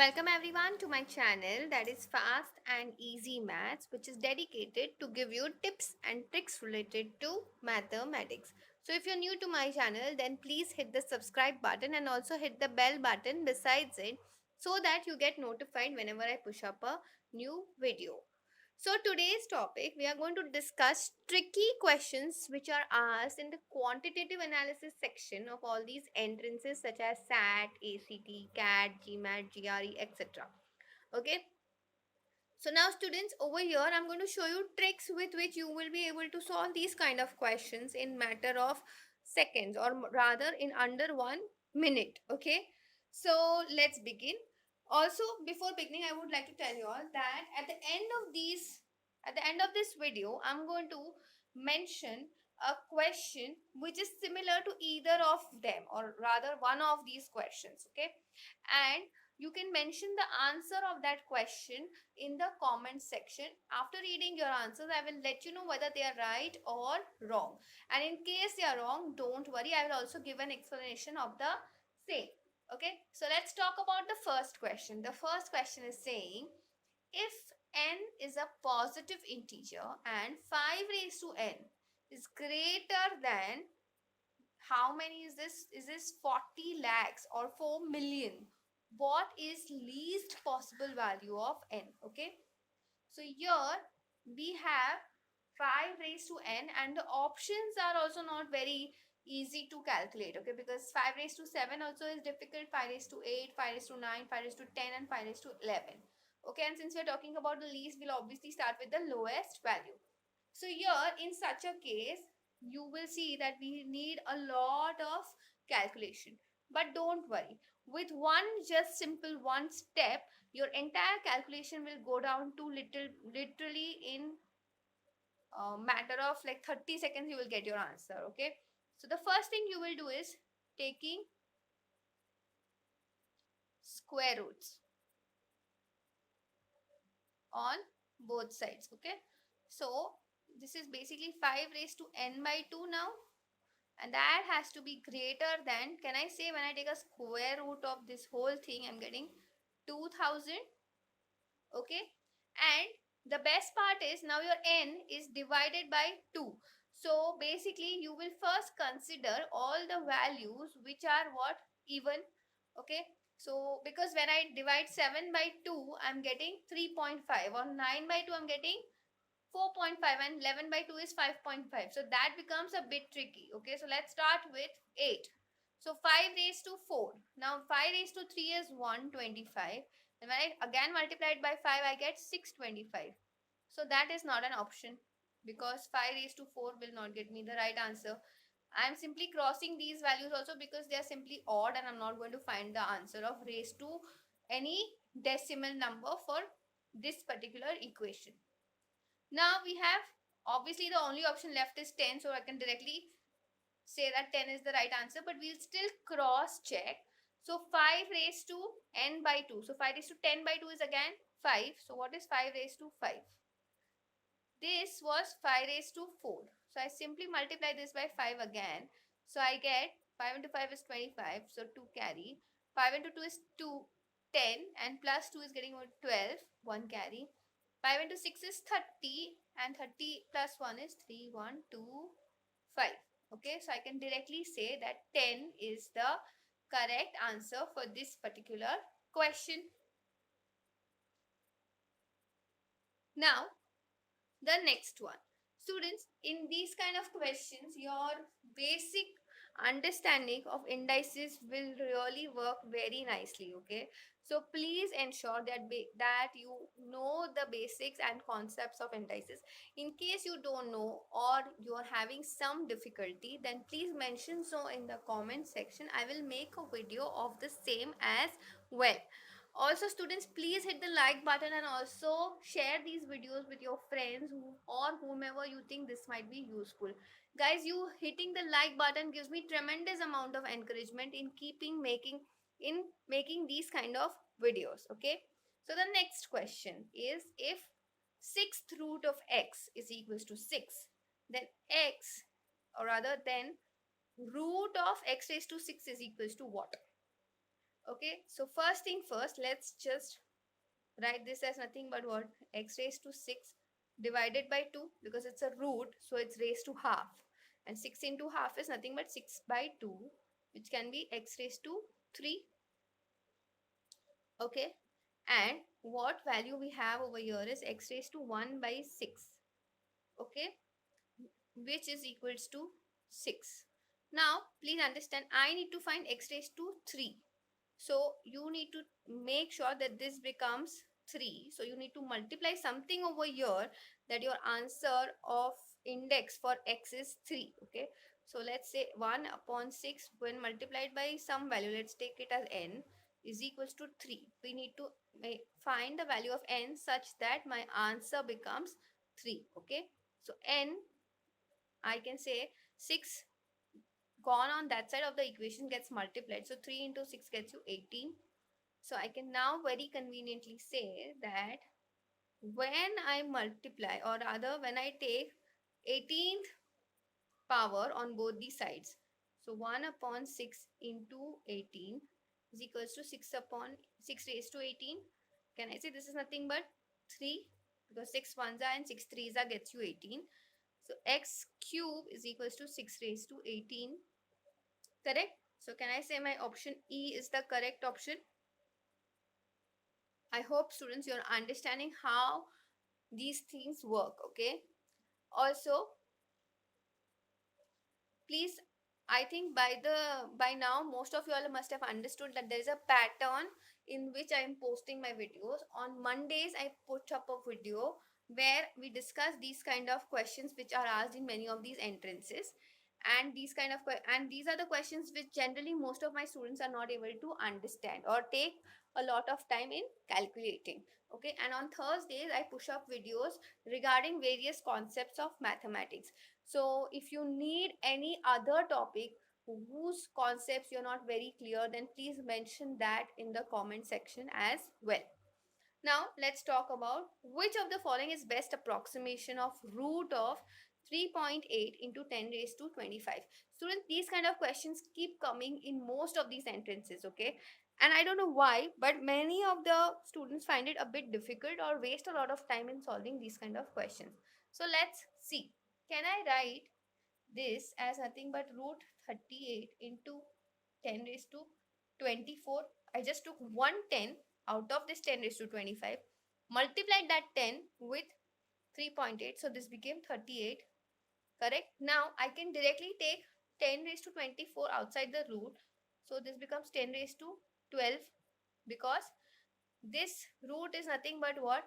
Welcome everyone to my channel that is Fast and Easy Maths, which is dedicated to give you tips and tricks related to mathematics. So if you're new to my channel, then please hit the subscribe button and also hit the bell button besides it so that you get notified whenever I push up a new video. So today's topic, we are going to discuss tricky questions which are asked in the quantitative analysis section of all these entrances such as SAT, ACT, CAT, GMAT, GRE, etc. Okay. So now students, over here I'm going to show you tricks with which you will be able to solve these kind of questions in matter of seconds, or rather in under 1 minute. Okay. So let's begin. Also, before beginning, I would like to tell you all that at the end of this video, I'm going to mention a question which is similar to either of them, or rather one of these questions. Okay. And you can mention the answer of that question in the comment section. After reading your answers, I will let you know whether they are right or wrong. And in case they are wrong, don't worry, I will also give an explanation of the same. Okay, so let's talk about the first question. The first question is saying, if n is a positive integer and 5 raised to n is greater than, how many is this? Is this 40 lakhs or 4 million? What is least possible value of n? Okay, so here we have 5 raised to n, and the options are also not very easy to calculate. Okay, because 5 raised to 7 also is difficult, 5 raised to 8, 5 raised to 9, 5 raised to 10, and 5 raised to 11. Okay, and since we are talking about the least, we'll obviously start with the lowest value. So here in such a case, you will see that we need a lot of calculation. But don't worry, with one just simple one step, your entire calculation will go down to literally in a matter of like 30 seconds you will get your answer. Okay, so the first thing you will do is taking square roots on both sides. Okay, so this is basically 5 raised to n by 2 now, and that has to be greater than, can I say, when I take a square root of this whole thing, I'm getting 2000. Okay, and the best part is now your n is divided by 2. So basically you will first consider all the values which are what, even. Okay, so because when I divide 7 by 2, I'm getting 3.5, or 9 by 2 I'm getting 4.5, and 11 by 2 is 5.5. So that becomes a bit tricky. Okay, so let's start with 8. So 5 raised to 4. Now 5 raised to 3 is 125. And when I again multiply it by 5, I get 625. So that is not an option, because 5 raised to 4 will not get me the right answer. I am simply crossing these values also because they are simply odd, and I'm not going to find the answer of raised to any decimal number for this particular equation. Now we have, obviously the only option left is 10, so I can directly say that 10 is the right answer, but we'll still cross check. So 5 raised to n by 2. So 5 raised to 10 by 2 is again 5. So what is 5 raised to 5? This was 5 raised to 4. So I simply multiply this by 5 again. So I get 5 into 5 is 25. So 2 carry. 5 into 2 is 2, 10, and plus 2 is getting 12, 1 carry. 5 into 6 is 30, and 30 plus 1 is 3, 1, 2, 5. Okay, so I can directly say that 10 is the correct answer for this particular question. Now, the next one. Students, in these kind of questions, your basic understanding of indices will really work very nicely. Okay, so please ensure that you know the basics and concepts of indices. In case you don't know, or you are having some difficulty, then please mention so in the comment section. I will make a video of the same as well. Also students, please hit the like button and also share these videos with your friends or whomever you think this might be useful. Guys, you hitting the like button gives me tremendous amount of encouragement in making these kind of videos. Okay, so the next question is, if sixth root of x is equals to 6, then x, or rather then root of x raised to 6 is equals to what? Okay, so first thing first, let's just write this as nothing but what? X raised to 6 divided by 2, because it's a root, so it's raised to half. And 6 into half is nothing but 6 by 2, which can be x raised to 3. Okay, and what value we have over here is x raised to 1 by 6. Okay, which is equals to 6. Now please understand, I need to find x raised to 3. So you need to make sure that this becomes 3. So you need to multiply something over here, that your answer of index for x is 3. Okay, so let's say 1 upon 6 when multiplied by some value, let's take it as n, is equals to 3. We need to find the value of n such that my answer becomes 3. Okay, so n, I can say 6 gone on that side of the equation gets multiplied. So 3 into 6 gets you 18. So I can now very conveniently say that when I multiply, or rather when I take 18th power on both the sides, so 1 upon 6 into 18 is equals to 6 upon 6 raised to 18. Can I say this is nothing but 3, because 6 ones are and 6 threes are gets you 18. So x cube is equals to 6 raised to 18. Correct? So can I say my option E is the correct option? I hope students you're understanding how these things work. Okay, also please, I think by now most of you all must have understood that there is a pattern in which I am posting my videos. On Mondays I put up a video where we discuss these kind of questions which are asked in many of these entrances, and these kind of and these are the questions which generally most of my students are not able to understand or take a lot of time in calculating. Okay, and on Thursdays I push up videos regarding various concepts of mathematics. So if you need any other topic whose concepts you're not very clear, then please mention that in the comment section as well. Now let's talk about which of the following is best approximation of root of 3.8 into 10 raised to 25. Students, these kind of questions keep coming in most of these sentences. Okay, and I don't know why, but many of the students find it a bit difficult or waste a lot of time in solving these kind of questions. So let's see. Can I write this as nothing but root 38 into 10 raised to 24? I just took one 10 out of this 10 raised to 25, multiplied that 10 with 3.8, so this became 38. Correct? Now I can directly take 10 raised to 24 outside the root, so this becomes 10 raised to 12, because this root is nothing but what?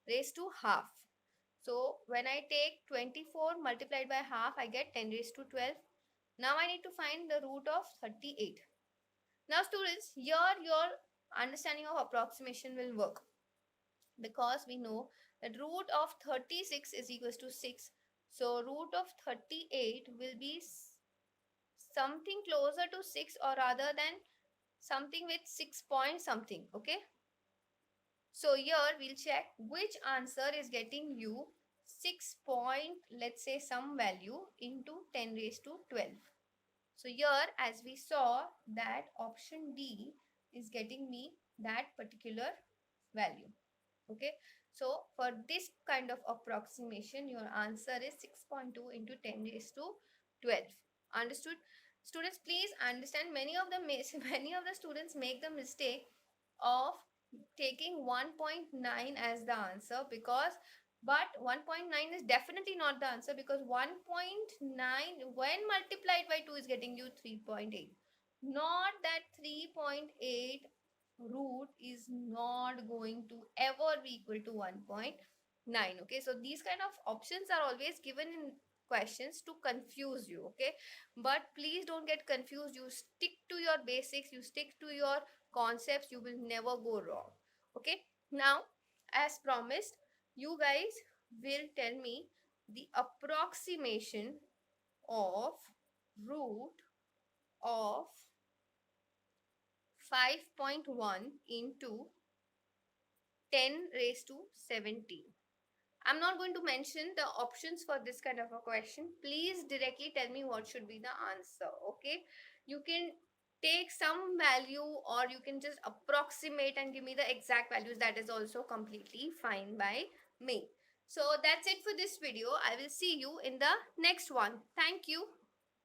Raised to half. So when I take 24 multiplied by half, I get 10 raised to 12. Now I need to find the root of 38. Now students, here your understanding of approximation will work, because we know that root of 36 is equals to 6. So root of 38 will be something closer to 6, or rather than something with 6 point something. Okay, so here we'll check which answer is getting you 6 point, let's say some value, into 10 raised to 12. So here as we saw that option D is getting me that particular value. Okay, so for this kind of approximation your answer is 6.2 into 10 raised to 12. Understood? Students, please understand, many of the many of the students make the mistake of taking 1.9 as the answer, because but 1.9 is definitely not the answer, because 1.9 when multiplied by 2 is getting you 3.8. Not that 3.8 root is not going to ever be equal to 1.9. Okay, so these kind of options are always given in questions to confuse you. Okay, but please don't get confused. You stick to your basics, you stick to your concepts, you will never go wrong. Okay, now as promised, you guys will tell me the approximation of root of 5.1 into 10 raised to 17. I'm not going to mention the options for this kind of a question. Please directly tell me what should be the answer. Okay, you can take some value, or you can just approximate and give me the exact values. That is also completely fine by me. So that's it for this video. I will see you in the next one. Thank you.